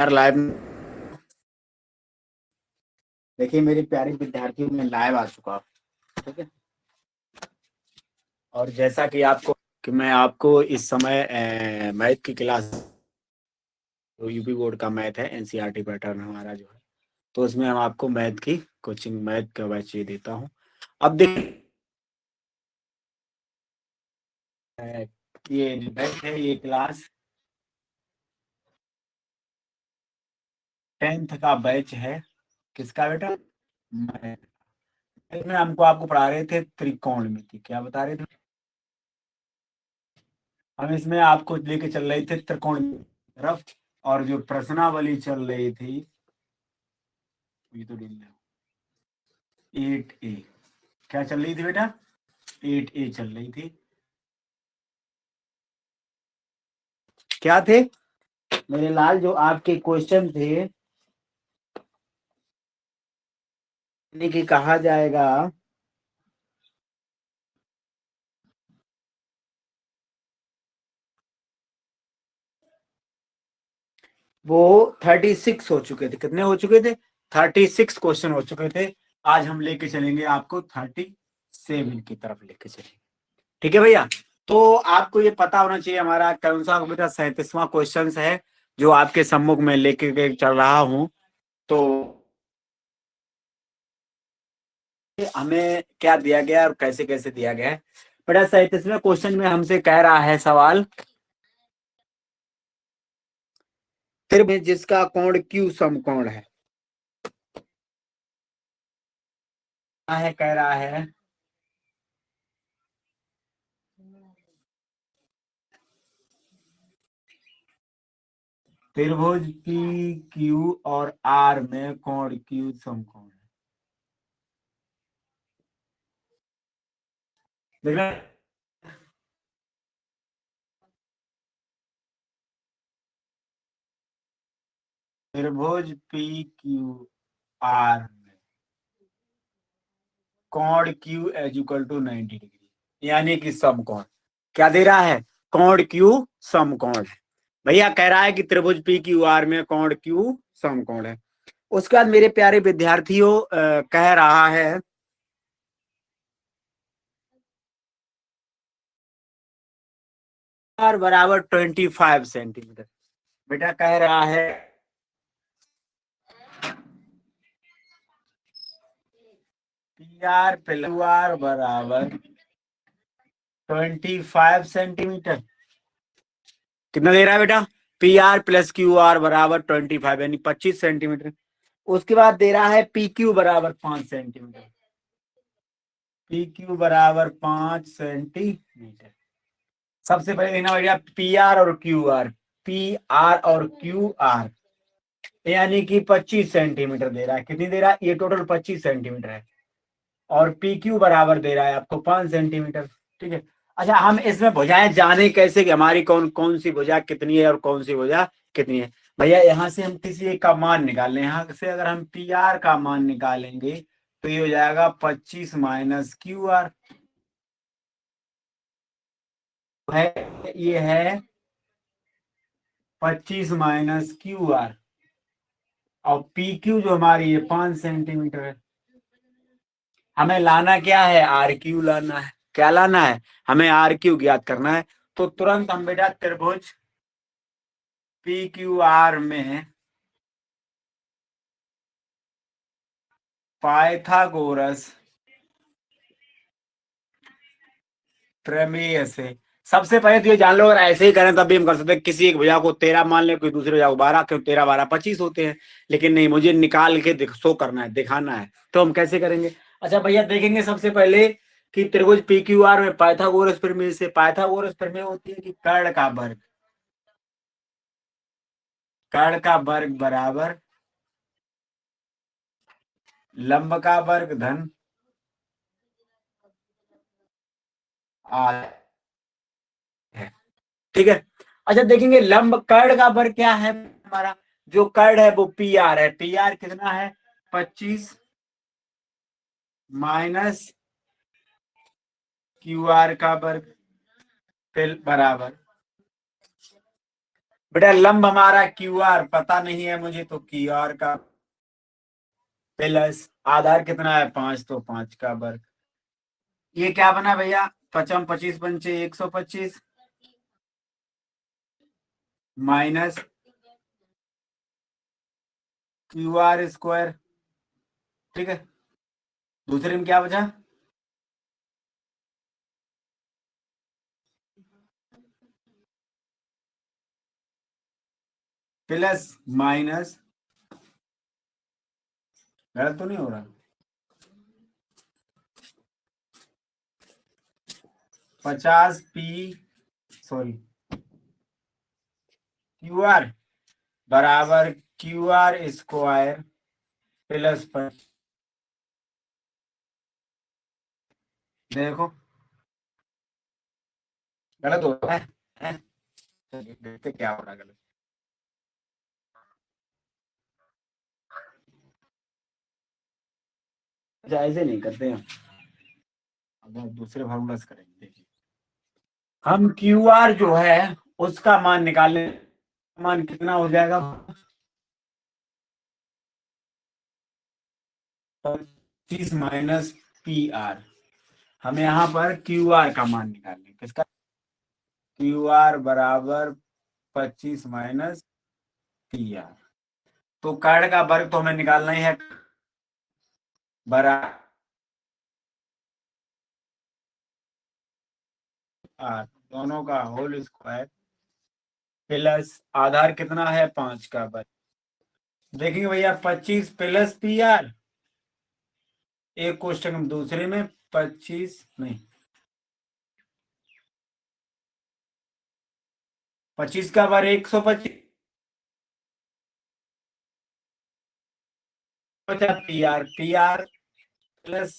यार लाइव देखिए मेरे प्यारे विद्यार्थियों में लाइव आ चुका हूं, ठीक है। और जैसा कि मैं आपको इस समय मैथ की क्लास, जो यूपी बोर्ड का मैथ है, एनसीईआरटी पैटर्न हमारा जो है, तो उसमें हम आपको मैथ की कोचिंग, मैथ का बैच ये देता हूँ। अब देखिए ये बैच है, ये क्लास 10th का बैच है। किसका बेटा? मैथ। इसमें हमको आपको पढ़ा रहे थे त्रिकोणमिति। क्या बता रहे थे? हम इसमें आपको लेके चल रहे थे त्रिकोणमिति तरफ, और जो प्रश्नावली चल रही थी, ये तो ढील 8A। क्या चल रही थी बेटा? 8A चल रही थी। क्या थे मेरे लाल जो आपके क्वेश्चन थे, यानी कि कहा जाएगा वो 36 हो चुके थे। कितने हो चुके थे? 36 क्वेश्चन हो चुके थे। आज हम लेके चलेंगे आपको 37 की तरफ लेके चलेंगे, ठीक है भैया। तो आपको ये पता होना चाहिए हमारा कौन सा बेटा 37वां क्वेश्चन है जो आपके सम्मुख में लेके के चल रहा हूं। तो हमें क्या दिया गया है और कैसे कैसे दिया गया है बेटा? 37वें क्वेश्चन में हमसे कह रहा है सवाल, फिर में जिसका कोण क्यू समकोण है, कह रहा है त्रिभुज पी क्यू और आर में कोण क्यू समकोण है। देखना, त्रिभुज पी क्यू आर में कोण Q is equal to 90 degree, यानी कि समकोण। क्या दे रहा है? कोण क्यू समकोण है। भैया कह रहा है कि त्रिभुज पी क्यू आर में कोण क्यू समकोण है। उसके बाद मेरे प्यारे विद्यार्थियों कह रहा है आर बराबर 25 सेंटीमीटर। बेटा कह रहा है P R plus Q R बराबर 25 सेंटीमीटर। कितना दे रहा है बेटा? P R plus Q R बराबर 25 यानी 25 सेंटीमीटर। उसके बाद दे रहा है पी क्यू बराबर 5 सेंटीमीटर। पी क्यू बराबर 5 सेंटीमीटर। सबसे पहले देखना भैया पी आर और क्यू आर। पी आर और क्यू आर यानी कि 25 सेंटीमीटर दे रहा है। कितनी दे रहा है? ये टोटल 25 सेंटीमीटर है। और पी क्यू बराबर दे रहा है आपको 5 सेंटीमीटर, ठीक है। अच्छा, हम इसमें भुजाएं जाने कैसे कि हमारी कौन कौन सी भुजा कितनी है और कौन सी भुजा कितनी है? भैया यहाँ से हम किसी एक का मान निकाल लें। यहाँ से अगर हम पी आर का मान निकालेंगे तो ये हो जाएगा 25 माइनस क्यू आर है। ये है 25 माइनस क्यू आर, और पी क्यू जो हमारी ये 5 सेंटीमीटर है। हमें लाना क्या है? आर क्यू लाना है। क्या लाना है? हमें आर क्यू ज्ञात करना है। तो तुरंत हम बेटा त्रिभुज पी क्यू आर में पाइथागोरस प्रमेय से सबसे पहले तो ये जान लो, अगर ऐसे ही करें तब भी हम कर सकते हैं। किसी एक भुजा को 13 मान ले, कोई दूसरे भुजा को 12, क्यों 13 12 25 होते हैं। लेकिन नहीं, मुझे निकाल के शो करना है, दिखाना है। तो हम कैसे करेंगे? अच्छा भैया देखेंगे सबसे पहले कि त्रिभुज पी क्यू आर में पाइथागोरस प्रमेय से, पाइथागोरस प्रमेय होती है कि कर्ण का वर्ग बराबर लंब का वर्ग धन आय है, ठीक है। अच्छा देखेंगे लंब कर्ण का वर्ग क्या है हमारा? जो कर्ण है वो पी आर है। पी आर कितना है? 25 माइनस क्यू आर का वर्ग फिर बराबर बेटा लंब हमारा क्यू आर पता नहीं है मुझे, तो क्यू आर का प्लस आधार कितना है 5, तो 5 का वर्ग। ये क्या बना भैया, 55 25 पंचे 125 माइनस क्यू आर स्क्वायर। ठीक है, दूसरे में क्या बचा, प्लस माइनस, गलत तो नहीं हो रहा, 50 पी सॉरी क्यू आर बराबर क्यू आर स्क्वायर प्लस पर, देखो गलत हो रहा है। चलिए देखते क्या हो रहा है गलत। अच्छा ऐसे नहीं करते हैं, अगर दूसरे फार्मूला से करेंगे, देखिए हम क्यू आर जो है उसका मान निकालने, मान कितना हो जाएगा, 25 माइनस पी आर। हमें यहाँ पर क्यू आर का मान निकालना है, किसका, क्यू आर बराबर 25 माइनस पी आर। तो कार्ड का वर्ग तो हमें निकालना ही है, बराबर आर दोनों का होल स्क्वायर प्लस आधार कितना है 5 का वर्ग। देखेंगे भैया 25 प्लस पी आर, एक क्वेश्चन हम दूसरे में 25 नहीं, 25 का वर्ग 125 P R plus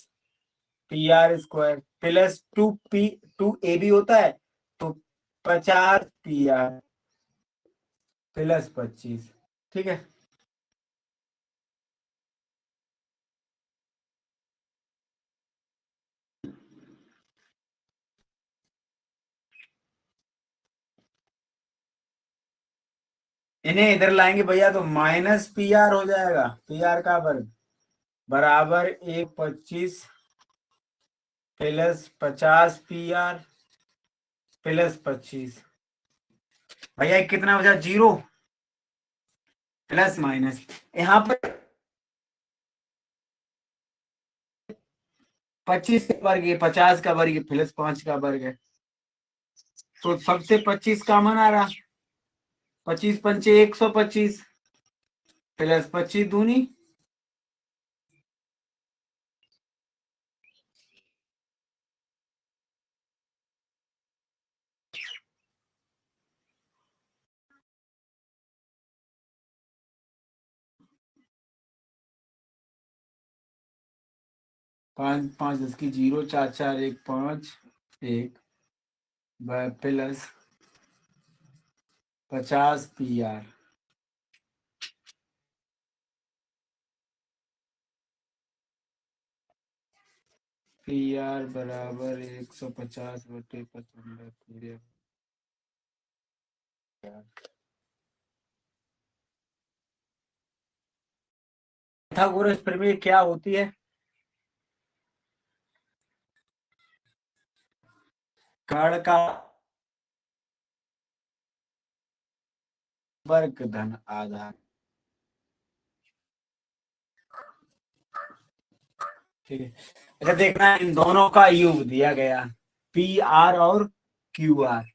P R square plus 2 P 2 A B होता है, तो 50 पी आर प्लस 25। ठीक है, इन्हें इधर लाएंगे भैया तो माइनस पी आर हो जाएगा, पी आर का वर्ग बराबर 125 प्लस 50 पी आर प्लस 25। भैया कितना बचा, जीरो, प्लस माइनस यहाँ पर 25 का वर्ग है, 50 का वर्ग है, प्लस 5 का वर्ग है, तो सबसे 25 कॉमन आ रहा, 25 पंचे 125 प्लस 25 दूनी 5 5 10 की zero, 4 4 1 5 1 plus 50 P R. P R बराबर 150 बटे 55 पूरे। पाइथागोरस प्रमेय क्या होती है, कर्ण का वर्ग धन आधार। ठीक है, अच्छा देखना इन दोनों का योग दिया गया, पी आर और क्यू आर,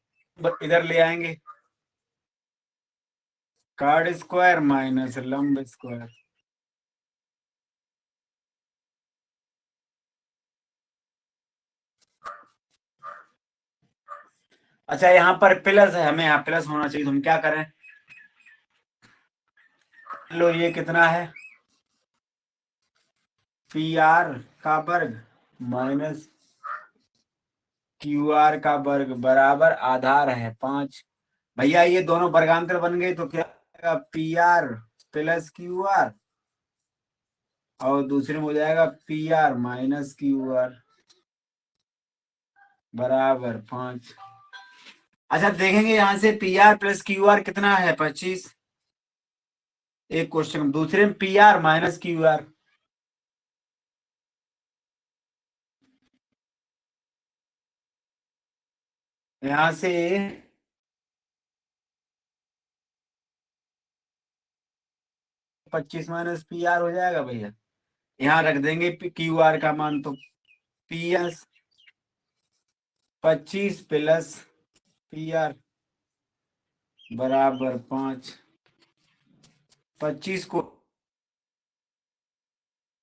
इधर ले आएंगे, कार्ड स्क्वायर माइनस लंब स्क्वायर। अच्छा यहाँ पर प्लस है, हमें यहाँ प्लस होना चाहिए, तो हम क्या करें, लो ये कितना है, पी आर का वर्ग माइनस क्यू आर का वर्ग बराबर आधार है 5। भैया ये दोनों वर्गांतर बन गए, तो क्या P R plus Q R, और दूसरे में हो जाएगा P R minus Q R बराबर 5। अच्छा देखेंगे यहाँ से P R plus Q R कितना है 25। एक क्वेश्चन दूसरे में P R minus Q R, यहाँ से 25 माइनस पी आर हो जाएगा भैया। यहाँ रख देंगे क्यू आर का मान, तो P S 25 plus P are बराबर 5। 25 को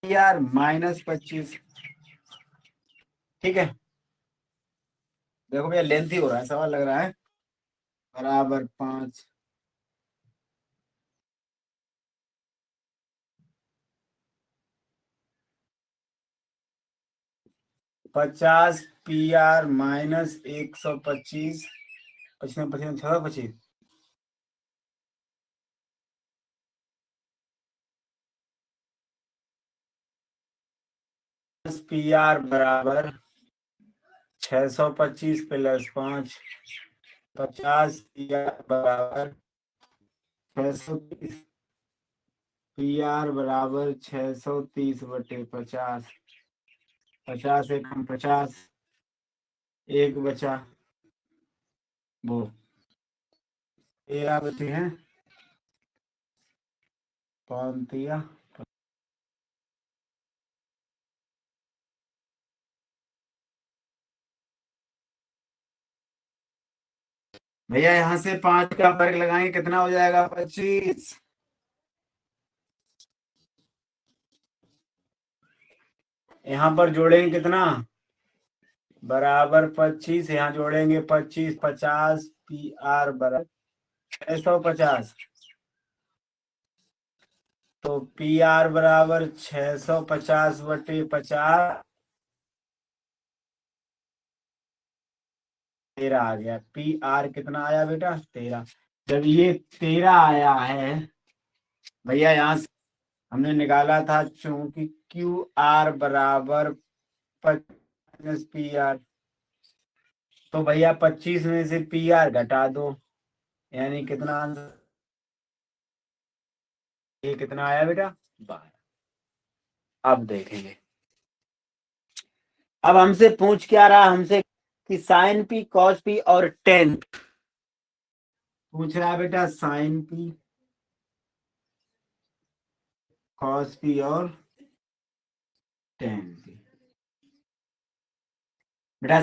पी आर माइनस 25, ठीक है। देखो भैया लेंथी हो रहा है सवाल लग रहा है, बराबर 5। 50 P R minus 125, 25 25 26, P R बराबर 625 प्लस 5, 50 पी आर बराबर 630, पी आर बराबर 630/50, 50 एक कम 50, एक बचा वो 13 बचे हैं, 5 भैया यहाँ से 5 का फर्क लगाएंगे कितना हो जाएगा 25। यहाँ पर जोड़ेंगे कितना, बराबर 25, यहाँ जोड़ेंगे 25, 50 पी आर बराबर 650, तो पी आर बराबर 650/50, 13 आ गया। पी आर कितना आया बेटा 13। जब ये 13 आया है भैया, यहाँ से हमने निकाला था चूंकि क्यू आर बराबर 25 पी आर, तो भैया 25 में से पी आर घटा दो, यानी कितना आंसर, ये कितना आया बेटा 12। अब देखेंगे, अब हमसे पूछ क्या रहा हमसे कि साइन पी कॉस पी और टेन, पूछ रहा है बेटा साइन पी कॉस पी और टेन पी। बेटा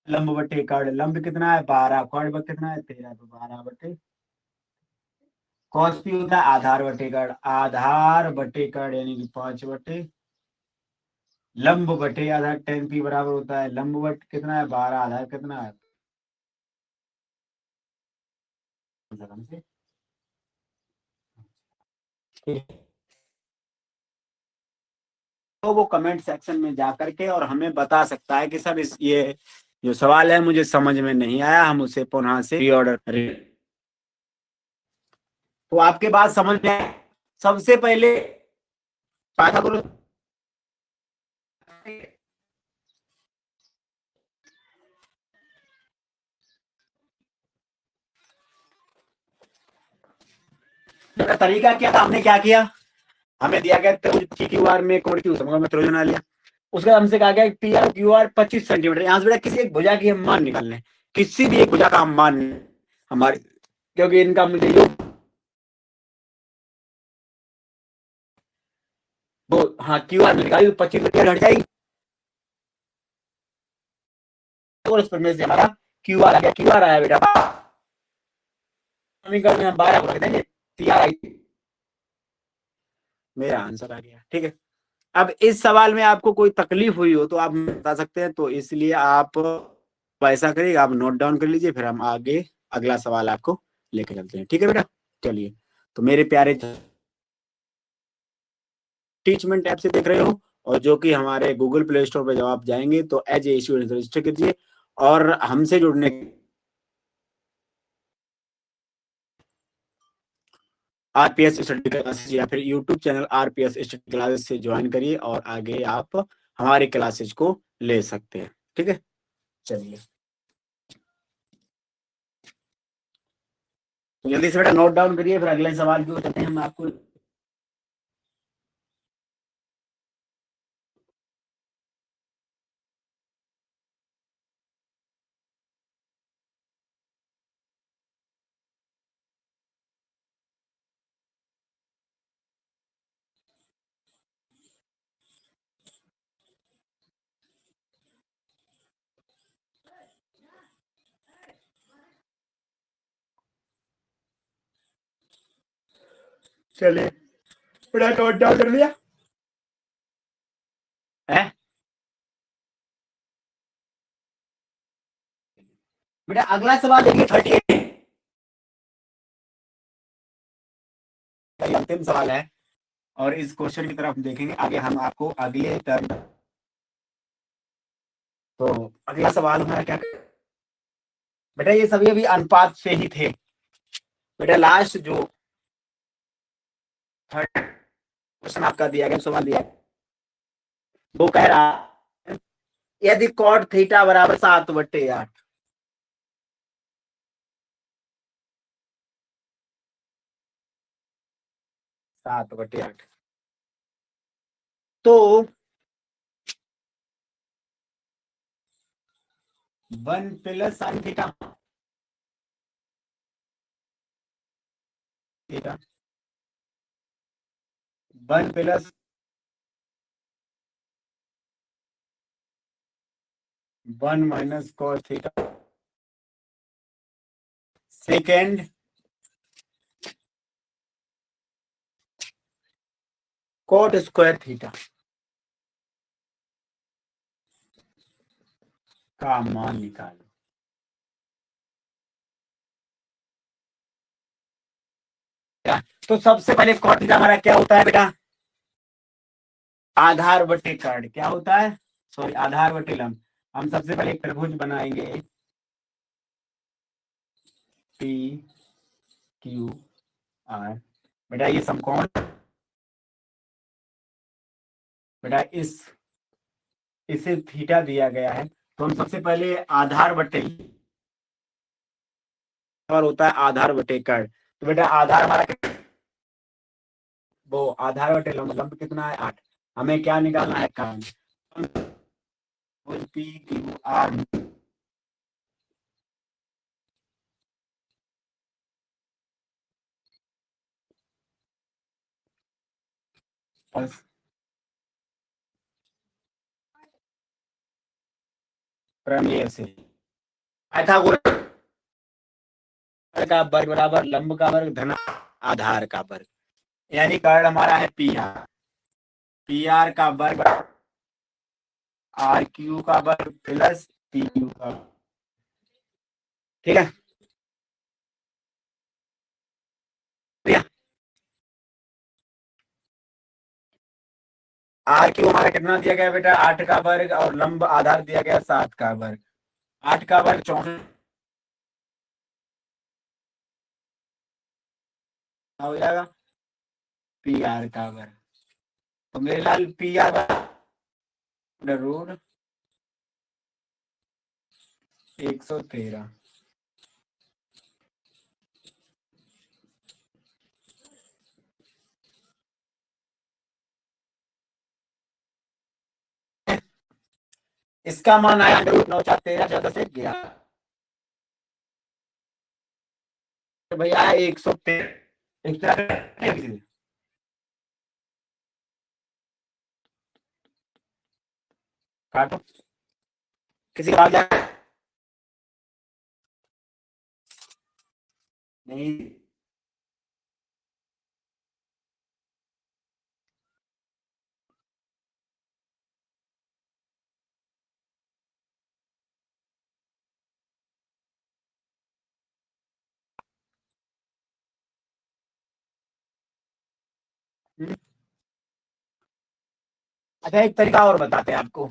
लंब बटे कर्ण, लंब कितना है 12, कर्ण कितना है 13, तो 12/, कॉस पी होता है आधार बटे कर्ण, आधार बटे कर्ण यानी कि 5/, लंब बटे आधार, टेन पी बराबर होता है लंब बट कितना है 12, आधार कितना है, तो वो कमेंट सेक्शन में जा करके और हमें बता सकता है कि सर इस ये जो सवाल है मुझे समझ में नहीं आया, हम उसे पुनः से रीऑर्डर करें। तो आपके बात समझ में आए। सबसे पहले पाइथागोरस का तरीका क्या था, हमने क्या किया, हमें दिया गया क्यू आर में कोण की समूह में त्रिभुज बना लिया। उसके बाद हमसे कहा गया P R Q R 25 centimetre, यहाँ से बेटा किसी एक भुजा की हम मान निकालने, किसी भी एक भुजा का हम मान हमारे, क्योंकि इनका मुझे जो वो हाँ क्यू आर निकाली तो 25 हट जाएगी, और उस पर में से हमारा क्यू आर आ गया, क्यू आर आया बेटा समीकरण में हम 12 को रख देंगे, पी आर आई, मेरा आंसर आ गया, ठीक है। अब इस सवाल में आपको कोई तकलीफ हुई हो तो आप बता सकते हैं, तो इसलिए आप ऐसा करिएगा, आप नोट डाउन कर लीजिए, फिर हम आगे अगला सवाल आपको लेके चलते हैं, ठीक है बेटा। चलिए, तो मेरे प्यारे टीचमेंट ऐप से देख रहे हो, और जो कि हमारे गूगल प्ले स्टोर पर जब आप जाएंगे तो एज ए स्टूडेंट रजिस्टर कीजिए, और हमसे जुड़ने आरपीएस स्टडी क्लासेस या फिर YouTube channel RPS study classes से ज्वाइन करिए, और आगे आप हमारे क्लासेस को ले सकते हैं, ठीक है। चलिए। तो जल्दी से बेटा नोट डाउन करिए, फिर अगले सवाल की ओर चलते हैं हम आपको। चलिए बेटा नोट डाउन कर लिया है बेटा। अगला सवाल देखिए 38, अंतिम सवाल है, और इस क्वेश्चन की तरफ देखेंगे आगे हम आपको अगले टर्म। तो अगला सवाल हमारा क्या बेटा, ये सभी अभी अनुपात से ही थे बेटा। लास्ट जो थर्ड क्वेश्चन आपका दिया गया, सवाल दिया वो कह रहा है यदि कॉट थीटा बराबर 7/8, 7/8, तो 1 + sin theta 1 + 1 - cos theta second cot square theta का मान निकालो। तो सबसे पहले cot थीटा हमारा क्या होता है बेटा, आधार बटे कर्ण। क्या होता है, सॉरी आधार बटे लंब। हम सबसे पहले एक त्रिभुज बनाएंगे पी क्यू आर। बेटा ये समकोण बेटा इसे थीटा दिया गया है, तो हम सबसे पहले आधार बटे और होता है आधार बटे कर्ण। तो बेटा आधार हमारा वो आधार बटे लंब, लंब कितना है 8। हमें क्या निकालना है, कर्ण। पी क्यू आर प्रमेय से पाइथागोरस का वर्ग बराबर लंब का वर्ग धन आधार का वर्ग, यानी कर्ण हमारा है पी आर। पी आर का वर्ग आर क्यू का वर्ग प्लस पी क्यू का। ठीक है, आर क्यू हमारा कितना दिया गया बेटा, 8 का वर्ग, और लंब आधार दिया गया 7 का वर्ग। 8 का वर्ग 64 हो जाएगा, पी आर का वर्ग। तो मेरे लाल पी आर रूट 113। इसका मान आया रूट 9 4 13 14 से 11, तो भैया 113 काटो, किसी का आ गया नहीं। अच्छा एक तरीका और बताते हैं आपको,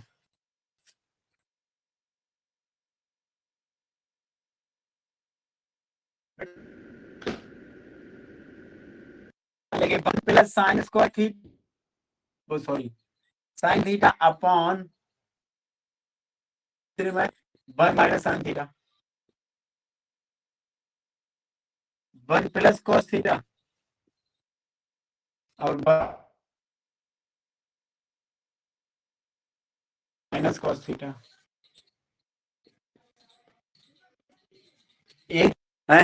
लेकिन 1 + sin² थी, वो sorry sine theta upon 1 - sin theta, 1 plus cos theta और माइनस कॉस थीटा। एक है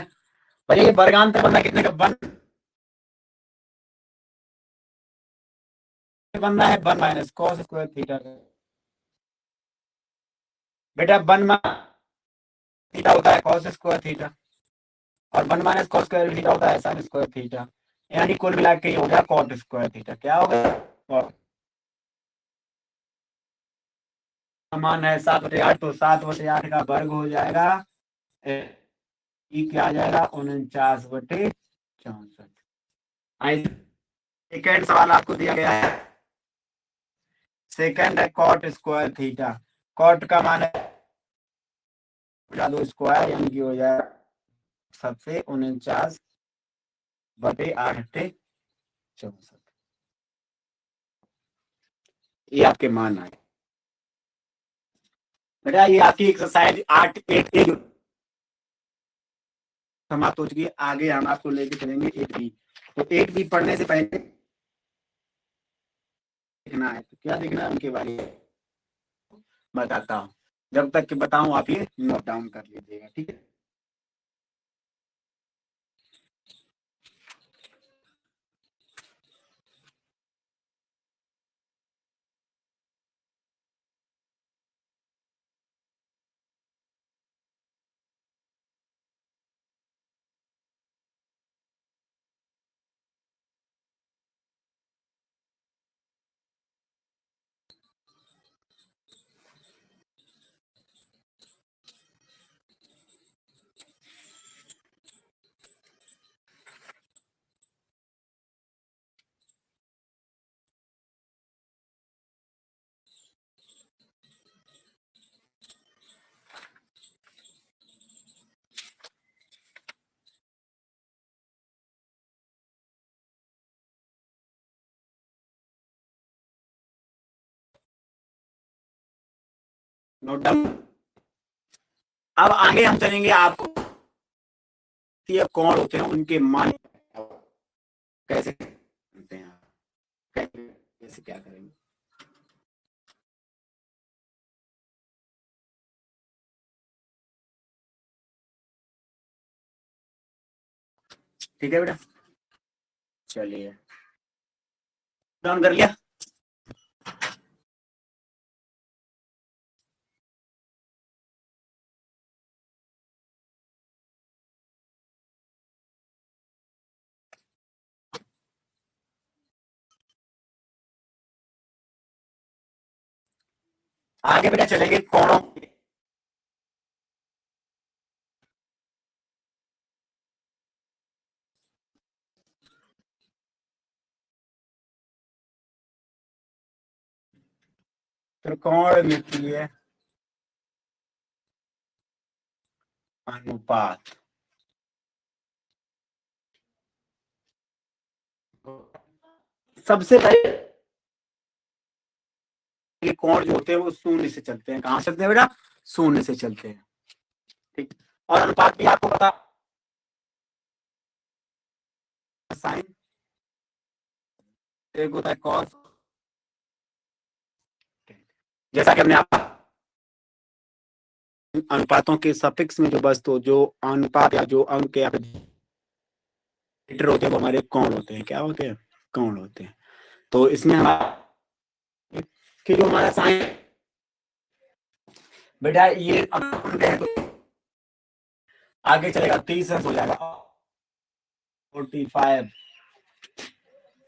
भाई, ये वर्गांतर बनना कितने का बनना है 1 माइनस कॉस स्क्वायर थीटा का। बेटा 1 थीटा होता है कॉस स्क्वायर थीटा और 1 माइनस कॉस स्क्वायर थीटा होता है साइन स्क्वायर थीटा, यानी कुल मिला के हो गया कॉट स्क्वायर थीटा। क्या हो गया? समान है 7/8, तो 7/8 का वर्ग हो जाएगा, क्या आ जाएगा 49/64। सेकेंड सवाल आपको दिया गया है, सेकेंड है कॉट स्क्वायर थीटा। कॉट का मान है स्क्वायर, यानी कि हो जाए सबसे 49/8 ये आपके मान आए। बेटा ये आपकी एक्सरसाइज 8 समाप्त हो चुकी है। आगे हम आपको लेके चलेंगे 8B। तो 8B पढ़ने से पहले देखना है, तो क्या देखना है उनके बारे में बताता हूँ। जब तक कि बताऊं आप ये नोट डाउन कर लीजिएगा, ठीक है। Note down. अब आगे हम चलेंगे, आपको कौन होते हैं उनके मान कैसे करते हैं, कैसे क्या करेंगे। ठीक है बेटा, चलिए डाउन कर लिया। आगे बेटा चलेंगे कोणों। त्रिकोण मितीय अनुपात। सबसे पहले कोण जो होते हैं वो शून्य से चलते हैं। कहां चलते हैं बेटा? शून्य से चलते हैं, ठीक। और अनुपात भी आपको पता, साइन एक होता है कॉस। जैसा कि हमने आप अनुपातों के सफिक्स में जो वस्तु जो अनुपात या जो अंक या होते हैं वो हमारे कौन होते हैं, क्या होते हैं? कौन होते हैं। तो इसमें हमारा कि जो हमारा साइन बेटा ये तो आगे चलेगा 30 हो जाएगा 45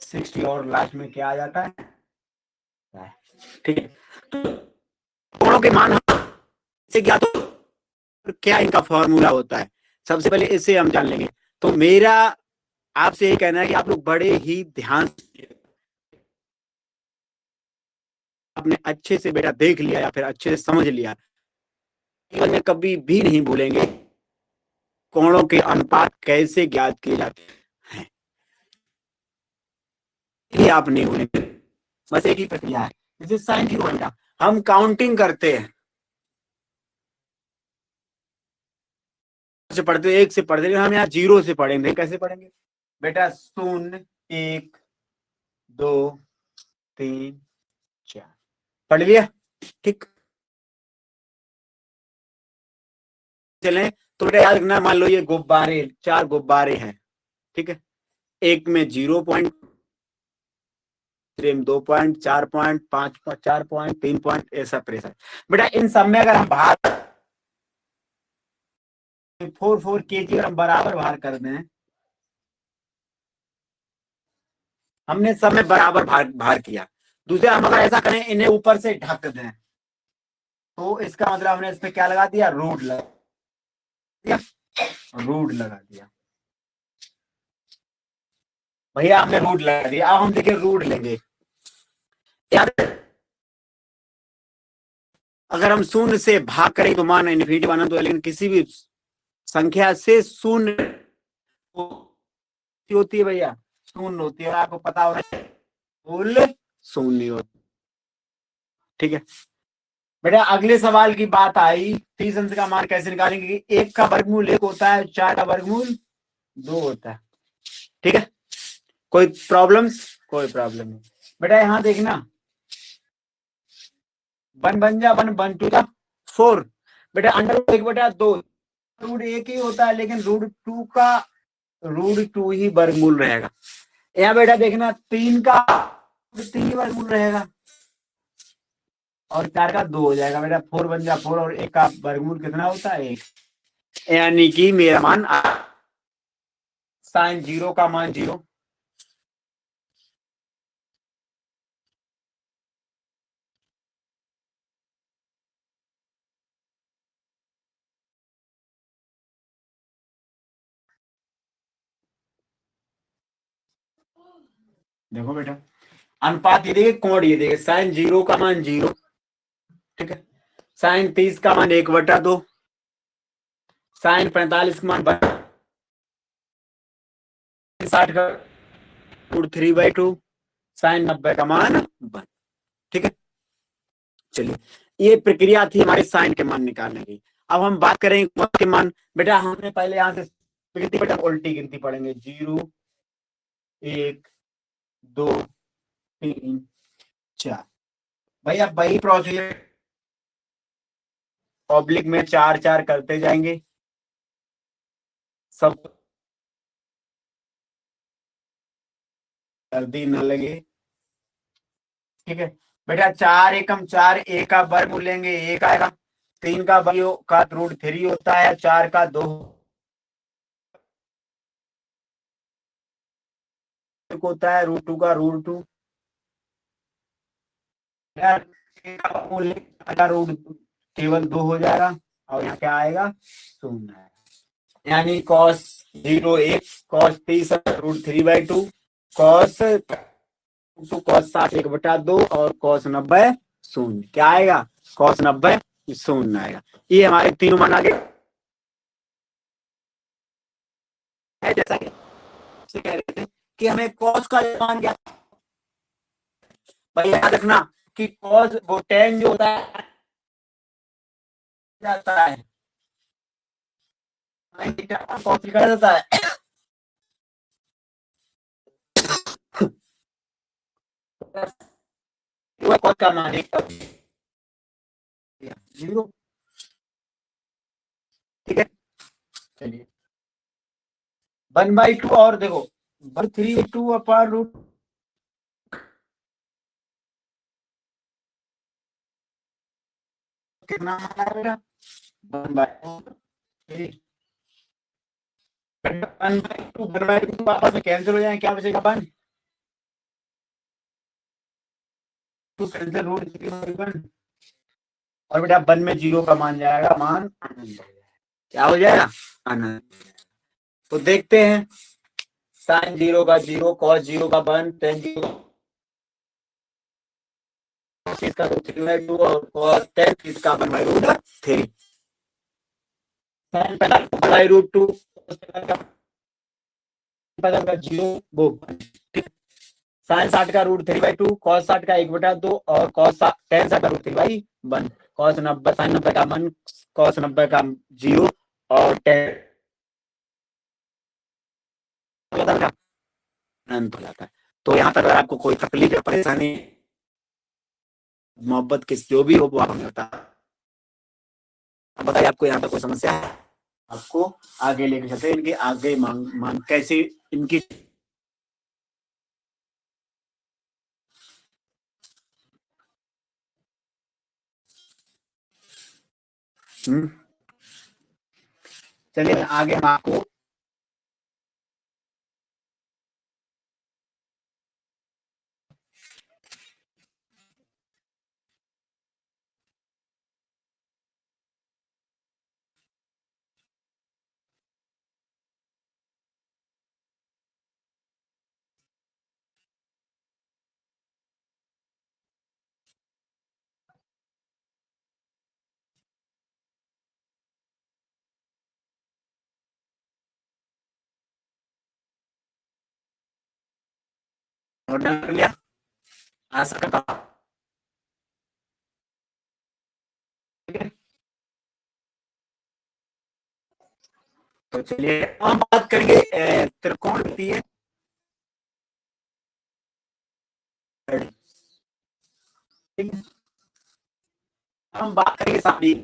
60 और लास्ट में क्या आ जाता है, ठीक है। तो कोणों के मान से क्या, तो क्या इनका फॉर्मूला होता है, सबसे पहले इसे हम जान लेंगे। तो मेरा आपसे यही कहना है कि आप लोग बड़े ही ध्यान से आपने अच्छे से बेटा देख लिया या फिर अच्छे से समझ लिया, जीवन में कभी भी नहीं भूलेंगे कोणों के अनुपात कैसे ज्ञात किए जाते हैं, ये आप नहीं भूलेंगे। बस एक ही प्रक्रिया है, जैसे साइन थीटा हम काउंटिंग करते हैं, से पढ़ते हो, 1 से पढ़ते, लेकिन हम यहाँ 0 से पढ़ेंगे। कैसे पढ़ेंगे बेटा? 0 1 2 3 4 पढ़ लिया, ठीक। चले तो बेटा याद रखना, मान लो ये गुब्बारे, 4 गुब्बारे हैं, ठीक है। एक में 0 point, 2 point, 4 point, 5 4 point, 3 point, ऐसा प्रेशर। बेटा इन सब में अगर हम भार 4 kg अगर हम बराबर भार कर दें, हमने सब में बराबर भार किया। दूसरा हम अगर ऐसा करें, इन्हें ऊपर से ढक दें, तो इसका मतलब हमने इस पे क्या लगा दिया? रूट लगा दिया, रूट लगा दिया भैया, हमने रूट लगा दिया। अब हम देखिए रूट लेंगे यार, अगर हम 0 से भाग करें तो मान इन्फिनिटी माना तो, लेकिन किसी भी संख्या से 0 होती है भैया, 0 होती है, आपको पता हो मूल 0 होती, ठीक है। बेटा अगले सवाल की बात आई, 30 अंश का मान कैसे निकालेंगे कि 1 का वर्गमूल 1 होता है, 4 का वर्गमूल 2 होता है, ठीक है। कोई प्रॉब्लम्स? कोई प्रॉब्लम नहीं। बेटा यहां देखना, 1 बन जा 1 1 2 4, बेटा अंडर 1/2 रूट 1 ही होता है, लेकिन रूट 2 ही वर्गमूल रहेगा। यहाँ बेटा देखना 3 का 3 ही वर्गमूल रहेगा, और 4 का 2 हो जाएगा। बेटा 4 बन जा 4, और 1 का वर्गमूल कितना होता है? 1। यानी कि मेरा मान साइन 0 का मान 0, देखो बेटा अनुपात ये देखे, कोण ये देखे, साइन 0 का मान 0, ठीक है। साइन 30 का मान 1/2, साइन 45 का मान 60 का रूट 3/2, साइन 90 का मान 1, ठीक है। चलिए ये प्रक्रिया थी हमारे साइन के मान निकालने की। अब हम बात करें कॉस के मान। बेटा हमने पहले यहां से गिनती, बेटा उल्टी गिनती पढ़ेंगे, 0 1 2 3 4। भैया वही प्रोसीजर पब्लिक में 4 4 करते जाएंगे, सब जल्दी न लगे, ठीक है। बेटा 4 एकम 4, 1 का वर्गमूल लेंगे 1 आएगा, 3 का वर्ग का रूट 3 होता है, 4 का 2 होता है, रूट 2 का रूट 2, रूट केवल 2 हो जाएगा, और यहाँ क्या आएगा? 0 आएगा। यानी cos 0 1, cos 30 रूट 3/2, cos 60 1/2, और cos 90 0। क्या आएगा? cos 90 0 आएगा। ये हमारे तीनों मान आगे है, जैसा कि कह रहे थे कि हमें cos का मान क्या, भाई याद रखना कि cos वो tan जो होता है जाता है, cos निकल जाता है, cos का मान 0, ठीक है। चलिए 1/2, और देखो 3/2 अपार रूट कितना आ रहा है? 1/2 आपस में कैंसिल हो जाए, क्या बचेगा? 1 2 कैंसिल, रूट 3/1, और बेटा 1 में 0 का मान जाएगा, मान अनंत। क्या हो जाएगा? अनंत। तो देखते हैं, साइन 0 का 0, कॉस 0 का 1, टेन 0 का रूट 3/2, और कॉस 10 का 1/√3, साइन 1/√2, का 0 वो, ठीक। साइन 60 का रूट 3/2, कॉस 60 का 1/2, और कॉस 10 का रूट 3/1, कॉस 90 साइन 90 का 1, कॉस 90 का 0, और 10 जाता है, अनंत हो जाता है। तो यहाँ तक अगर आपको कोई तकलीफ या परेशानी, मोहब्बत किस जो भी हो वो आपको मिलता है। अब बताइए आपको यहाँ पर कोई समस्या है? आपको आगे लेके चलते इनके आगे मांग कैसे इनकी चलिए आगे हम आपको नोट डाउन कर लिया, आशा करता हूं। ठीक है, तो चलिए हम बात करेंगे त्रिकोणमितीय, ठीक है, हम बात करेंगे सामने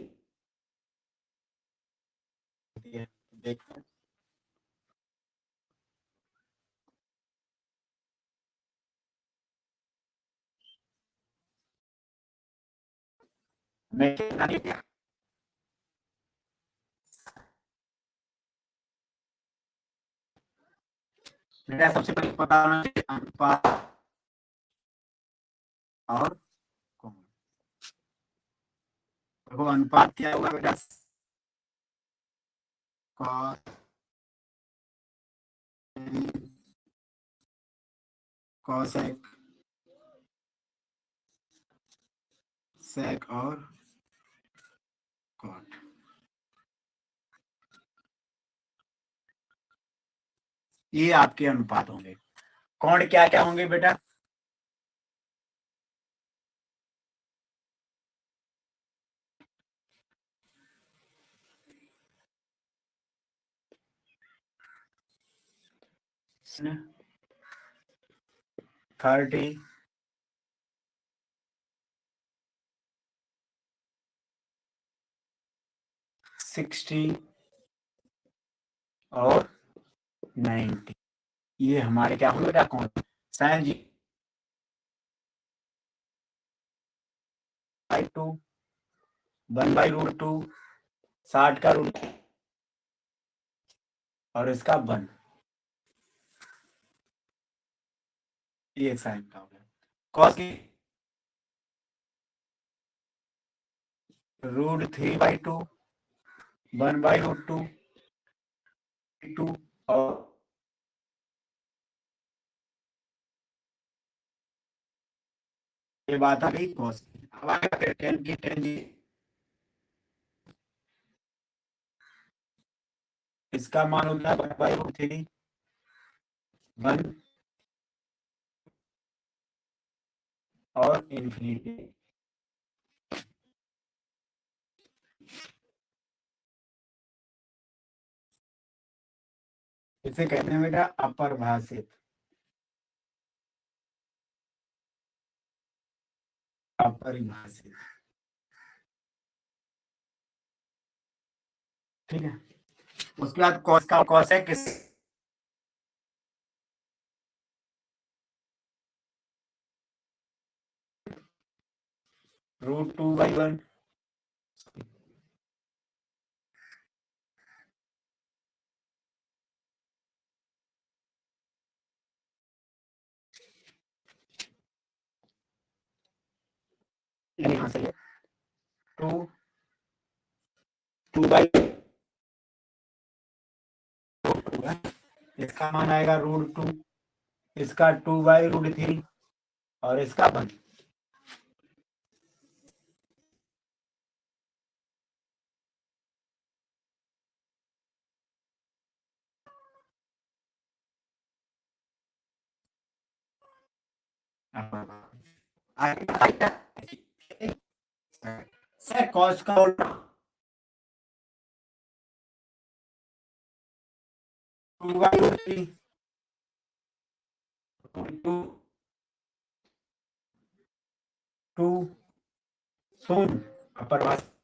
देखते हैं। मैं मेरा सबसे पहले पता होना चाहिए अनुपात और कोण। देखो अनुपात क्या होगा बेटा, कॉस कॉसेक सेक और कॉट, ये आपके अनुपात होंगे। कोण क्या क्या होंगे बेटा, इसमें 30 60 और 90, ये हमारे क्या होंगे बेटा कौन, साइन जी बाई 2 1/√2 60 का रूट और इसका 1, ये साइन का हो गया। कॉस की √3/2 1/√2 2 और ये बात आ गई कॉस की। अब आएगा फिर टेन की, टेन जी इसका मान होता है 1/√3 1 और इन्फिनिटी, इसे कहते हैं बेटा अपरिभाषित, अपरिभाषित, ठीक है। उसके बाद कॉस का कॉस है किस √2/1, यहाँ से 2 2/2 है, इसका मान आएगा √2, इसका 2/√3 और इसका 1। सर कॉस का उल्टा 2/√3 टू टू शून्य अपर भाषा